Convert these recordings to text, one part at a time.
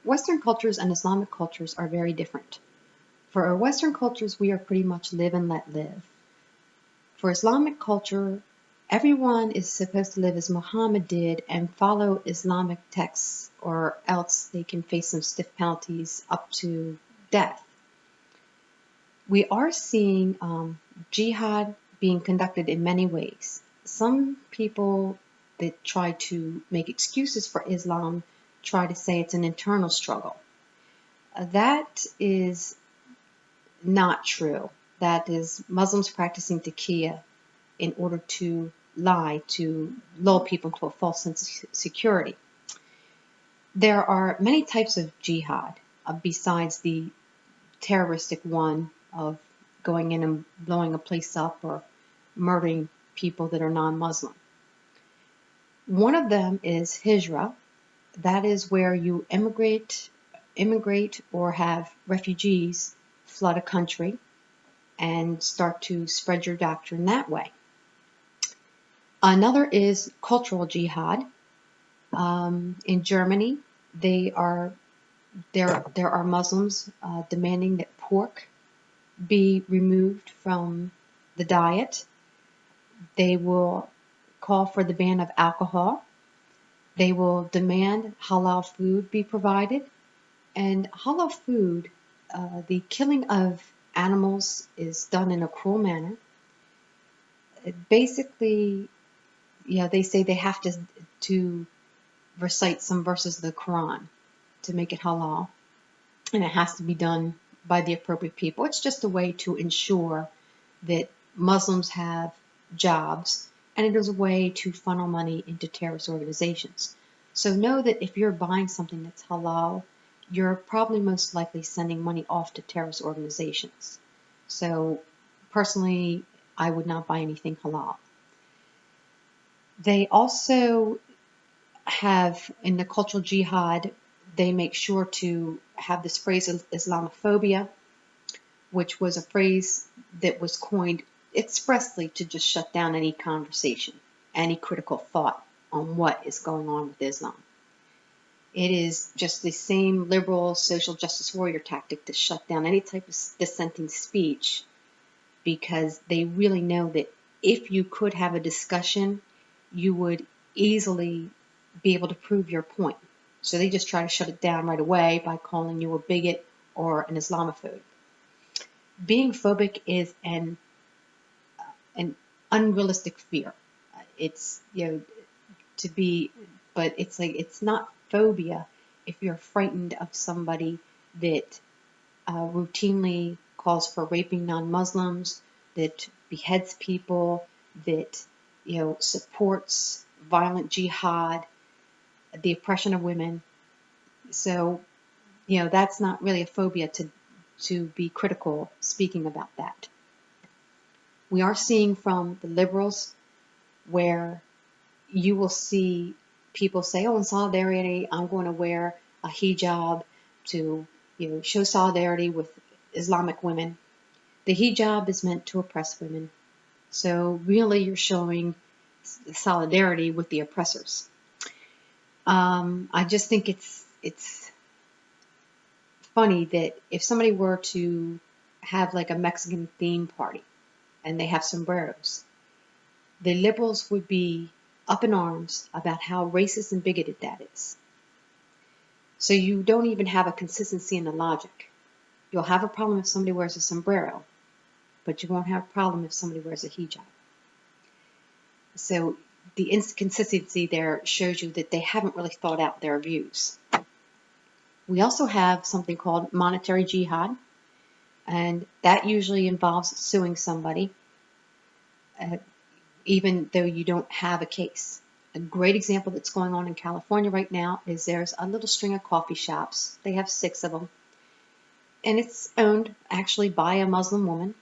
Western cultures and Islamic cultures are very different. For our Western cultures, we are pretty much live and let live. For Islamic culture, everyone is supposed to live as Muhammad did and follow Islamic texts, or else they can face some stiff penalties up to death. We are seeing jihad being conducted in many ways. Some people that try to make excuses for Islam try to say it's an internal struggle. That is not true. That is Muslims practicing taqiyya in order to lie, to lull people into a false sense of security. There are many types of jihad besides the terroristic one of going in and blowing a place up or murdering people that are non-Muslim. One of them is hijra. That is where you immigrate or have refugees flood a country and start to spread your doctrine that way. Another is cultural jihad. In Germany, there are Muslims demanding that pork be removed from the diet. They will call for the ban of alcohol. They will demand halal food be provided. And halal food, the killing of animals is done in a cruel manner. Basically, they say they have to recite some verses of the Quran to make it halal, and it has to be done by the appropriate people. It's just a way to ensure that Muslims have jobs, and it is a way to funnel money into terrorist organizations. So know that if you're buying something that's halal, you're probably most likely sending money off to terrorist organizations. So personally, I would not buy anything halal. They also have, in the cultural jihad, they make sure to have this phrase of Islamophobia, which was a phrase that was coined expressly to just shut down any conversation, any critical thought on what is going on with Islam. It is just the same liberal social justice warrior tactic to shut down any type of dissenting speech, because they really know that if you could have a discussion, you would easily be able to prove your point. So they just try to shut it down right away by calling you a bigot or an Islamophobe. Being phobic is an unrealistic fear. It's but it's like, it's not phobia if you're frightened of somebody that routinely calls for raping non-Muslims, that beheads people, that supports violent jihad, the oppression of women. So that's not really a phobia to be critical speaking about that. We are seeing from the liberals where you will see people say, oh, in solidarity, I'm going to wear a hijab to show solidarity with Islamic women. The hijab is meant to oppress women. So really you're showing solidarity with the oppressors. I just think it's funny that if somebody were to have like a Mexican theme party and they have sombreros, the liberals would be up in arms about how racist and bigoted that is. So you don't even have a consistency in the logic. You'll have a problem if somebody wears a sombrero, but you won't have a problem if somebody wears a hijab. So the inconsistency there shows you that they haven't really thought out their views. We also have something called monetary jihad, and that usually involves suing somebody, even though you don't have a case. A great example that's going on in California right now is there's a little string of coffee shops. They have 6 of them. And it's owned actually by a Muslim woman.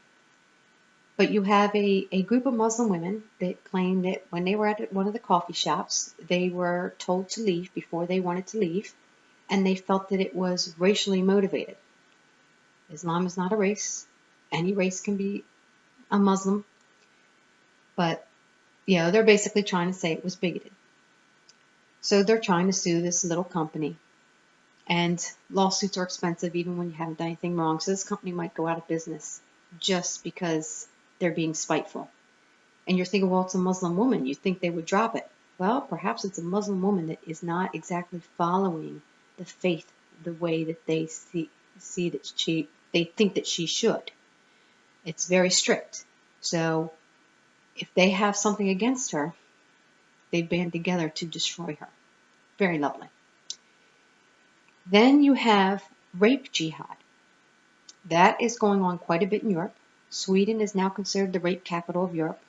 But you have a group of Muslim women that claim that when they were at one of the coffee shops, they were told to leave before they wanted to leave, and they felt that it was racially motivated. Islam is not a race. Any race can be a Muslim. But they're basically trying to say it was bigoted. So they're trying to sue this little company. And lawsuits are expensive even when you haven't done anything wrong. So this company might go out of business just because they're being spiteful. And you're thinking, well, it's a Muslim woman. You think they would drop it. Well, perhaps it's a Muslim woman that is not exactly following the faith the way that they see that they think that she should. It's very strict. So if they have something against her, they band together to destroy her. Very lovely. Then you have rape jihad. That is going on quite a bit in Europe. Sweden is now considered the rape capital of Europe.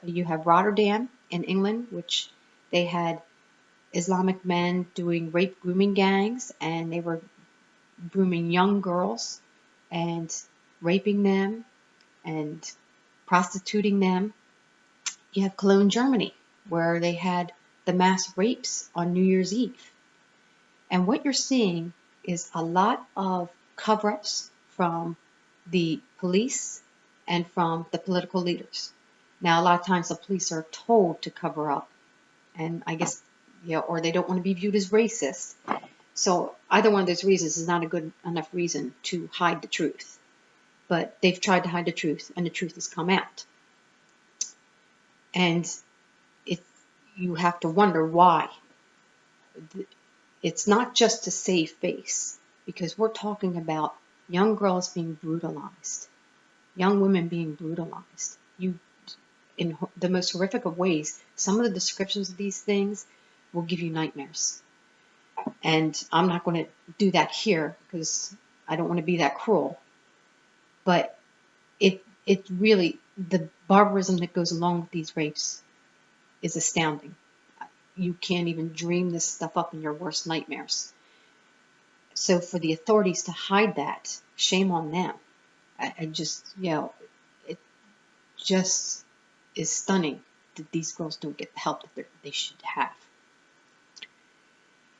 You have Rotterdam in England, which they had Islamic men doing rape grooming gangs, and they were grooming young girls and raping them and prostituting them. You have Cologne, Germany, where they had the mass rapes on New Year's Eve. And what you're seeing is a lot of cover-ups from the police and from the political leaders. Now, a lot of times the police are told to cover up, and I guess, or they don't want to be viewed as racist. So either one of those reasons is not a good enough reason to hide the truth. But they've tried to hide the truth, and the truth has come out. And you have to wonder why. It's not just to save face, because we're talking about young girls being brutalized, young women being brutalized. In the most horrific of ways, some of the descriptions of these things will give you nightmares. And I'm not going to do that here because I don't want to be that cruel. But it really, the barbarism that goes along with these rapes is astounding. You can't even dream this stuff up in your worst nightmares. So for the authorities to hide that, shame on them. I just, it just is stunning that these girls don't get the help that they should have.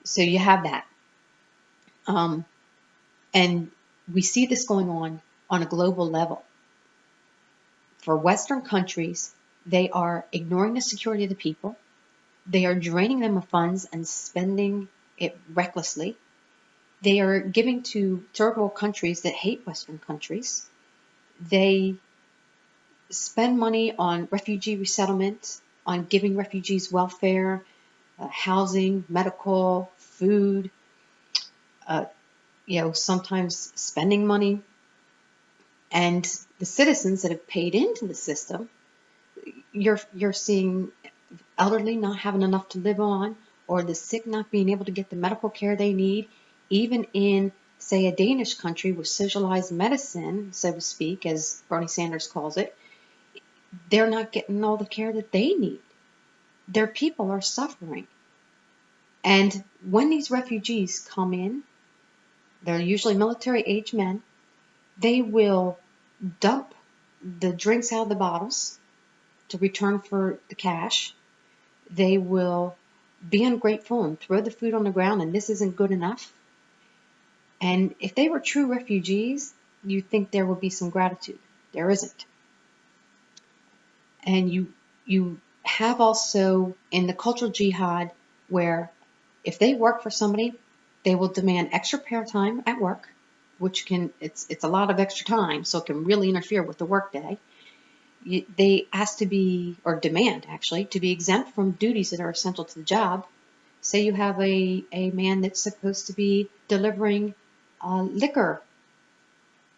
So you have that. And we see this going on a global level. For Western countries, they are ignoring the security of the people. They are draining them of funds and spending it recklessly. They are giving to third world countries that hate Western countries. They spend money on refugee resettlement, on giving refugees welfare, housing, medical, food, sometimes spending money. And the citizens that have paid into the system, you're seeing elderly not having enough to live on, or the sick not being able to get the medical care they need, even in, say, a Danish country with socialized medicine, so to speak, as Bernie Sanders calls it. They're not getting all the care that they need. Their people are suffering. And when these refugees come in, they're usually military-age men, they will dump the drinks out of the bottles to return for the cash. They will be ungrateful and throw the food on the ground, and this isn't good enough. And if they were true refugees, you'd think there would be some gratitude. There isn't. And you have also in the cultural jihad where if they work for somebody, they will demand extra pair time at work, which it's a lot of extra time, so it can really interfere with the workday. They ask to be, or demand actually, to be exempt from duties that are essential to the job. Say you have a man that's supposed to be delivering liquor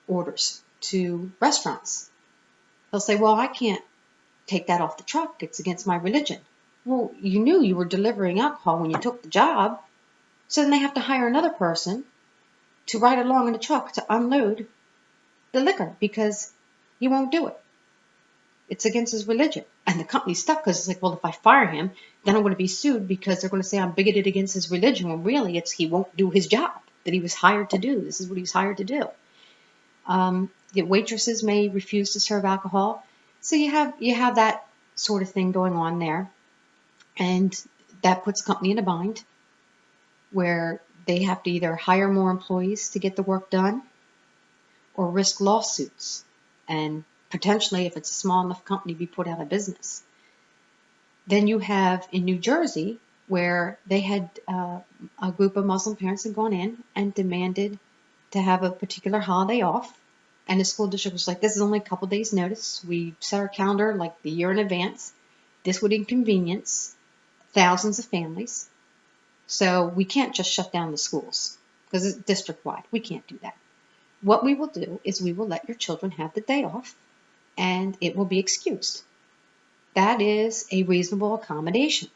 orders to restaurants. They'll say, well, I can't take that off the truck. It's against my religion. Well, you knew you were delivering alcohol when you took the job. So then they have to hire another person to ride along in the truck to unload the liquor because he won't do it. It's against his religion. And the company's stuck because it's like, well, if I fire him, then I'm going to be sued because they're going to say I'm bigoted against his religion. When really it's he won't do his job that he was hired to do. This is what he was hired to do. The waitresses may refuse to serve alcohol. So you have that sort of thing going on there. And that puts company in a bind where they have to either hire more employees to get the work done or risk lawsuits and potentially, if it's a small enough company, be put out of business. Then you have in New Jersey where they had a group of Muslim parents had gone in and demanded to have a particular holiday off. And the school district was like, this is only a couple days notice. We set our calendar like the year in advance. This would inconvenience thousands of families. So we can't just shut down the schools because it's district-wide. We can't do that. What we will do is we will let your children have the day off and it will be excused. That is a reasonable accommodation.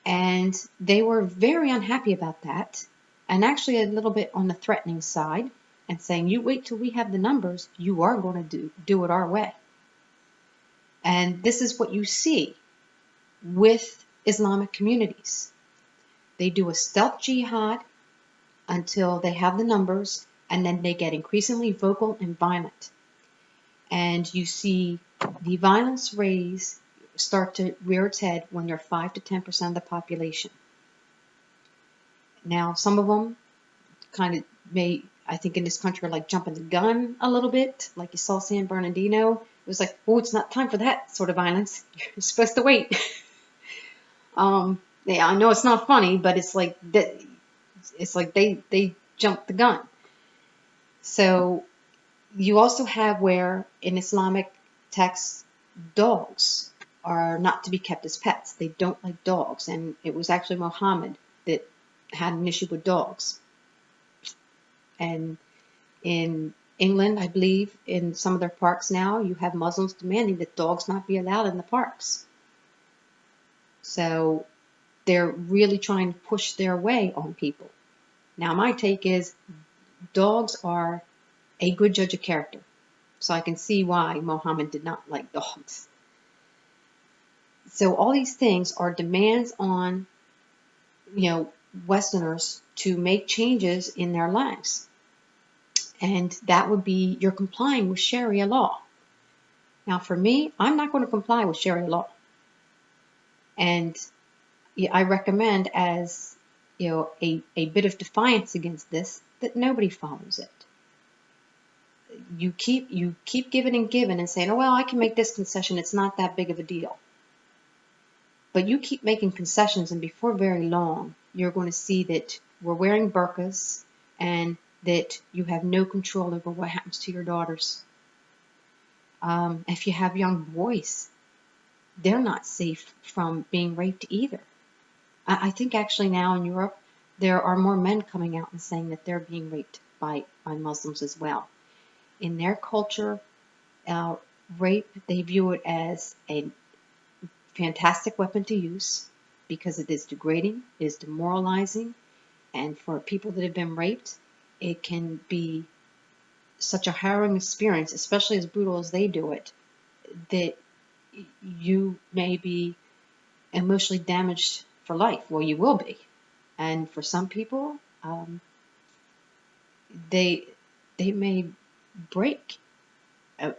And they were very unhappy about that, and actually a little bit on the threatening side, and saying, you wait till we have the numbers, you are going to do it our way. And this is what you see with Islamic communities. They do a stealth jihad until they have the numbers, and then they get increasingly vocal and violent. And you see the violence start to rear its head when they're 5 to 10% of the population. Now, some of them kind of may, I think in this country, are like jumping the gun a little bit, like you saw San Bernardino. It was like, oh, it's not time for that sort of violence. You're supposed to wait. Yeah, I know it's not funny, but it's like that. It's like they jumped the gun. So you also have where in Islamic texts, dogs are not to be kept as pets. They don't like dogs, and it was actually Muhammad that had an issue with dogs. And in England, I believe, in some of their parks now, you have Muslims demanding that dogs not be allowed in the parks. So they're really trying to push their way on people. Now, my take is dogs are a good judge of character. So I can see why Muhammad did not like dogs. So all these things are demands on, Westerners to make changes in their lives. And that would be you're complying with Sharia law. Now, for me, I'm not going to comply with Sharia law. And I recommend as, a bit of defiance against this, that nobody follows it. You keep giving and saying, oh, well, I can make this concession. It's not that big of a deal. But you keep making concessions, and before very long, you're going to see that we're wearing burqas and that you have no control over what happens to your daughters. If you have young boys, they're not safe from being raped either. I think actually now in Europe, there are more men coming out and saying that they're being raped by Muslims as well. In their culture, rape, they view it as a fantastic weapon to use because it is degrading, it is demoralizing, and for people that have been raped, it can be such a harrowing experience, especially as brutal as they do it, that you may be emotionally damaged for life. Well, you will be. And for some people, they may break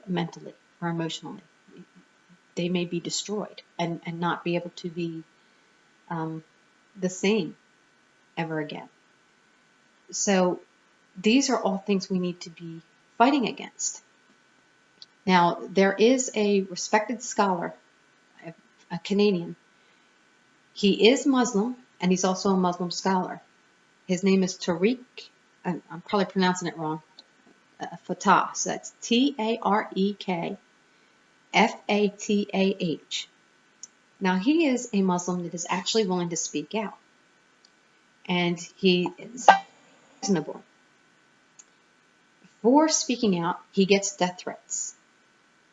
mentally or emotionally. They may be destroyed and not be able to be the same ever again. So these are all things we need to be fighting against. Now, there is a respected scholar, a Canadian. He is Muslim, and he's also a Muslim scholar. His name is Tariq, I'm probably pronouncing it wrong, Fatah. So that's Tarekfatah. Now, he is a Muslim that is actually willing to speak out. And he is reasonable. For speaking out, he gets death threats.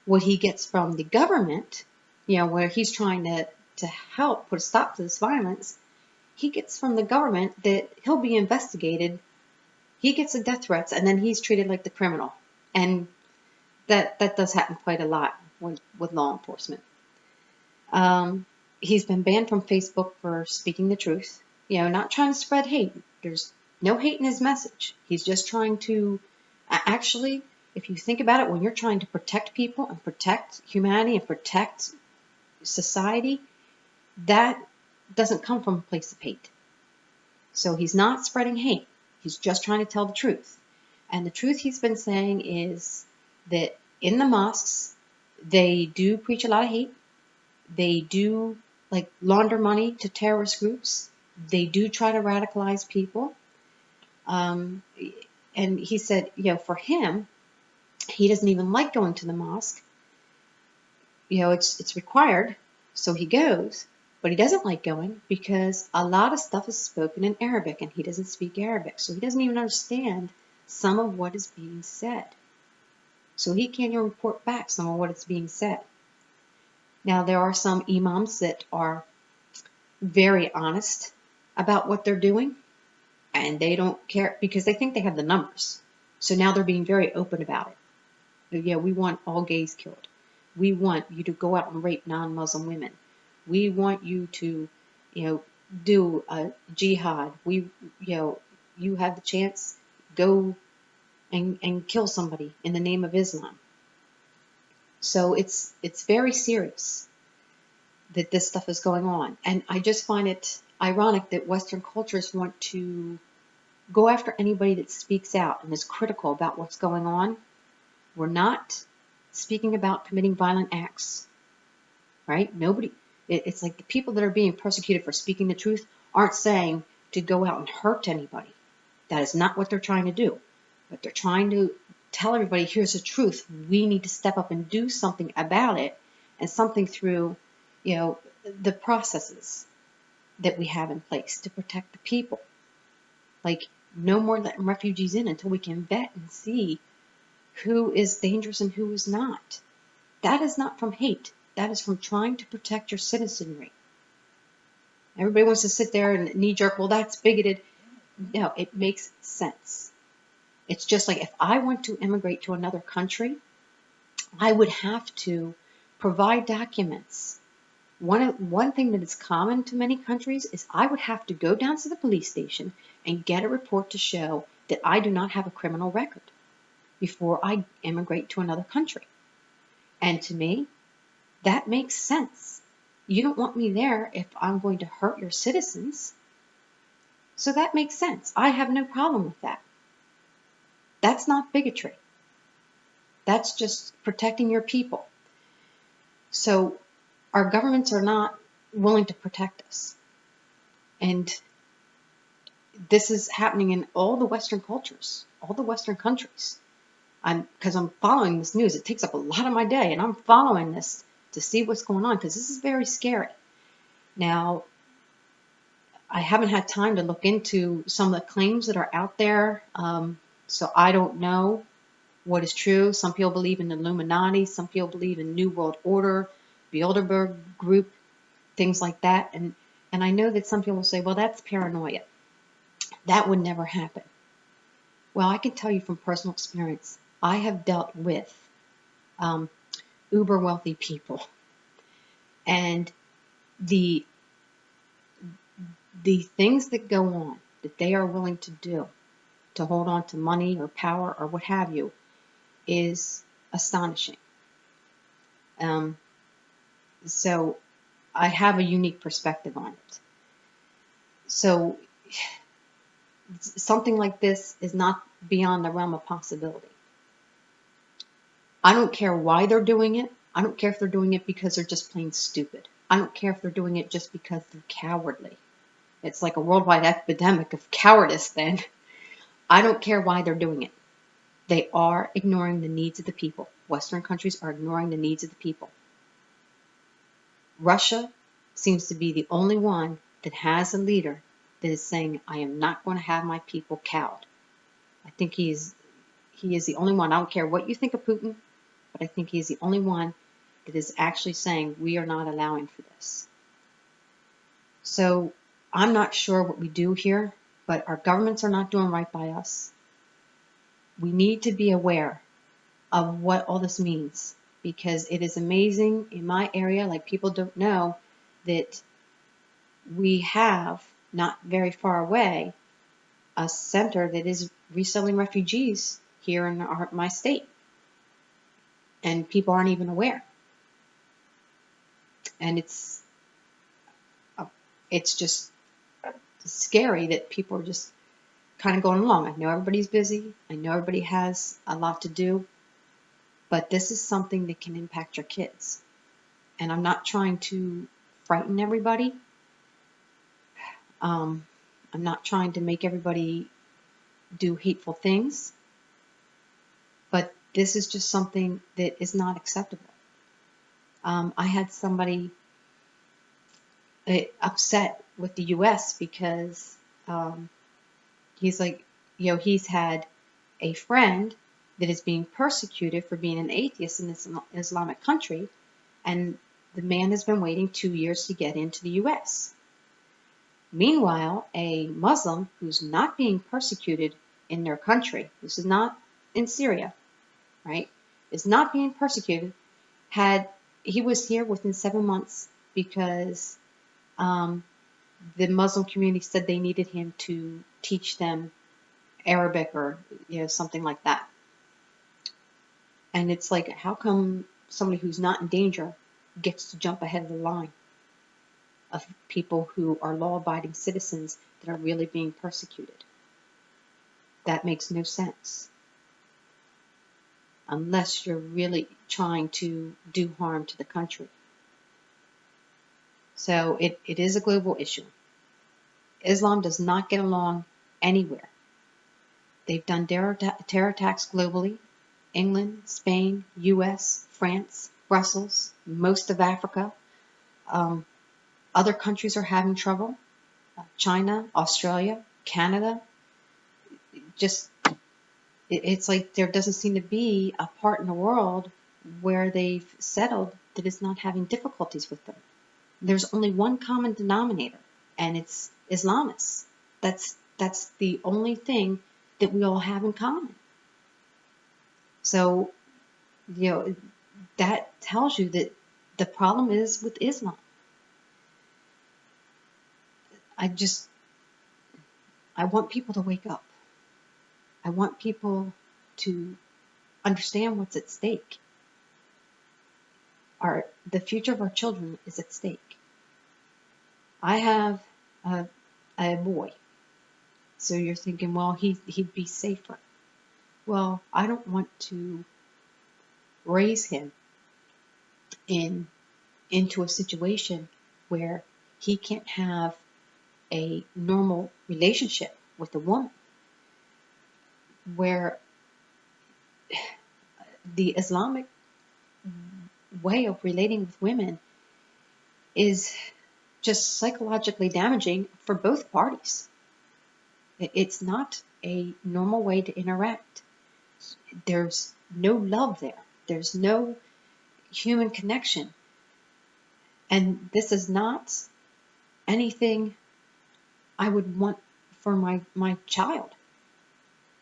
What he gets from the government, where he's trying to help put a stop to this violence, he gets from the government that he'll be investigated. He gets the death threats, and then he's treated like the criminal. And that does happen quite a lot with law enforcement. He's been banned from Facebook for speaking the truth. Not trying to spread hate. There's no hate in his message. He's just trying to, actually, if you think about it, when you're trying to protect people and protect humanity and protect society, that doesn't come from a place of hate. So he's not spreading hate. He's just trying to tell the truth. And the truth he's been saying is that in the mosques, they do preach a lot of hate. They do like launder money to terrorist groups. They do try to radicalize people. Um, and he said, for him, he doesn't even like going to the mosque. It's required, so he goes, but he doesn't like going because a lot of stuff is spoken in Arabic, and he doesn't speak Arabic, so he doesn't even understand some of what is being said. So he can't even report back some of what is being said. Now, there are some imams that are very honest about what they're doing, and they don't care because they think they have the numbers. So now they're being very open about it. Yeah, we want all gays killed. We want you to go out and rape non-Muslim women. We want you to, do a jihad. You have the chance, go and kill somebody in the name of Islam. So it's very serious that this stuff is going on. And I just find it ironic that Western cultures want to go after anybody that speaks out and is critical about what's going on. We're not speaking about committing violent acts, right? It's like the people that are being persecuted for speaking the truth aren't saying to go out and hurt anybody. That is not what they're trying to do. But they're trying to tell everybody, here's the truth. We need to step up and do something about it, and something through, the processes that we have in place to protect the people. Like, no more letting refugees in until we can vet and see who is dangerous and who is not. That is not from hate. That is from trying to protect your citizenry. Everybody wants to sit there and knee-jerk, well, that's bigoted. No, it makes sense. It's just like if I want to immigrate to another country, I would have to provide documents. One thing that is common to many countries is I would have to go down to the police station and get a report to show that I do not have a criminal record before I immigrate to another country. And to me, that makes sense. You don't want me there if I'm going to hurt your citizens. So that makes sense. I have no problem with that. That's not bigotry. That's just protecting your people. So our governments are not willing to protect us. And this is happening in all the Western cultures, all the Western countries. Because I'm following this news. It takes up a lot of my day, and I'm following this to see what's going on, because this is very scary. Now, I haven't had time to look into some of the claims that are out there, so I don't know what is true. Some people believe in the Illuminati. Some people believe in New World Order, Bilderberg Group, things like that. And I know that some people say, well, that's paranoia. That would never happen. Well, I can tell you from personal experience, I have dealt with uber wealthy people, and the things that go on that they are willing to do to hold on to money or power or what have you is astonishing. So I have a unique perspective on it. So something like this is not beyond the realm of possibility. I don't care why they're doing it. I don't care if they're doing it because they're just plain stupid. I don't care if they're doing it just because they're cowardly. It's like a worldwide epidemic of cowardice then. I don't care why they're doing it. They are ignoring the needs of the people. Western countries are ignoring the needs of the people. Russia seems to be the only one that has a leader that is saying, I am not going to have my people cowed. I think he is the only one. I don't care what you think of Putin, but I think he is the only one that is actually saying we are not allowing for this. So I'm not sure what we do here, but our governments are not doing right by us. We need to be aware of what all this means, because it is amazing in my area, like people don't know that we have, not very far away, a center that is reselling refugees here in my state. And people aren't even aware. And it's just scary that people are just kind of going along. I know everybody's busy. I know everybody has a lot to do. But this is something that can impact your kids. And I'm not trying to frighten everybody. I'm not trying to make everybody do hateful things, but this is just something that is not acceptable. I had somebody upset with the U.S. because he's like, he's had a friend that is being persecuted for being an atheist in this Islamic country, and the man has been waiting 2 years to get into the U.S. Meanwhile, a Muslim who's not being persecuted in their country, this is not in Syria, right, is not being persecuted, he was here within 7 months because the Muslim community said they needed him to teach them Arabic or something like that. And it's like, how come somebody who's not in danger gets to jump ahead of the line of people who are law-abiding citizens that are really being persecuted? That makes no sense. Unless you're really trying to do harm to the country. So it is a global issue. Islam does not get along anywhere. They've done terror attacks globally. England, Spain, US, France, Brussels, most of Africa. Other countries are having trouble. China, Australia, Canada. It's like there doesn't seem to be a part in the world where they've settled that is not having difficulties with them. There's only one common denominator, and it's Islamists. That's the only thing that we all have in common. So, that tells you that the problem is with Islam. I want people to wake up. I want people to understand what's at stake. The future of our children is at stake. I have a boy. So you're thinking, well, he'd be safer. Well, I don't want to raise him into a situation where he can't have a normal relationship with a woman, where the Islamic way of relating with women is just psychologically damaging for both parties. It's not a normal way to interact. There's no love there. There's no human connection. And this is not anything I would want for my child.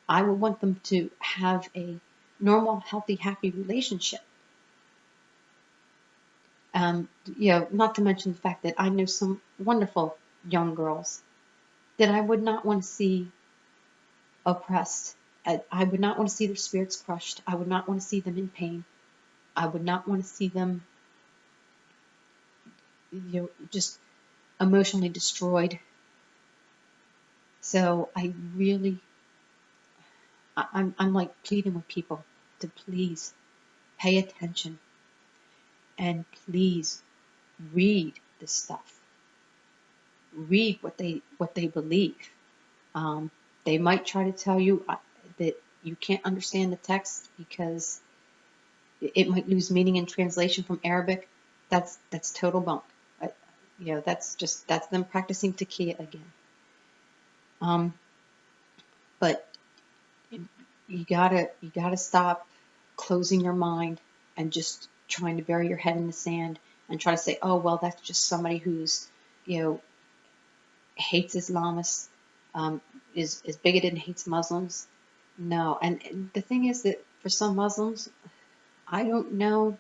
I would want them to have a normal, healthy, happy relationship. Not to mention the fact that I know some wonderful young girls that I would not want to see oppressed. I would not want to see their spirits crushed. I would not want to see them in pain. I would not want to see them, just emotionally destroyed. So I'm like pleading with people to please pay attention and please read this stuff. Read what they believe. They might try to tell you that you can't understand the text because it might lose meaning in translation from Arabic. That's total bunk. That's them practicing taqiyya again. But you gotta stop closing your mind and just trying to bury your head in the sand and try to say, oh well, that's just somebody who's hates Islamists, is bigoted and hates Muslims. No, and the thing is that for some Muslims, I don't know.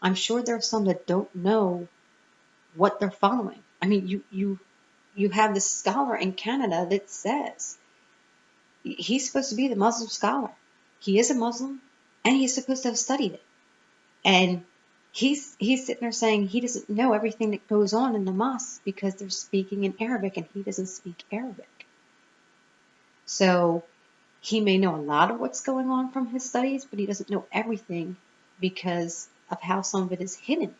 I'm sure there are some that don't know what they're following. I mean, you have this scholar in Canada that says he's supposed to be the Muslim scholar. He is a Muslim, and he's supposed to have studied it. And he's sitting there saying he doesn't know everything that goes on in the mosque because they're speaking in Arabic, and he doesn't speak Arabic. So he may know a lot of what's going on from his studies, but he doesn't know everything because of how some of it is hidden.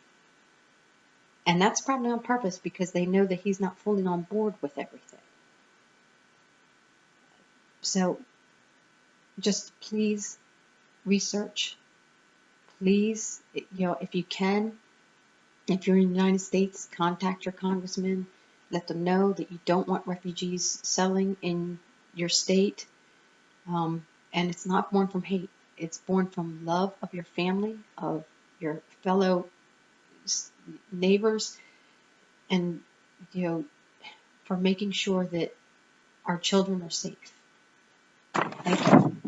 And that's probably on purpose because they know that he's not fully on board with everything. So just please research. Please, if you can, if you're in the United States, contact your congressman. Let them know that you don't want refugees selling in your state. And it's not born from hate. It's born from love of your family, of your fellow neighbors, and for making sure that our children are safe. Thank you.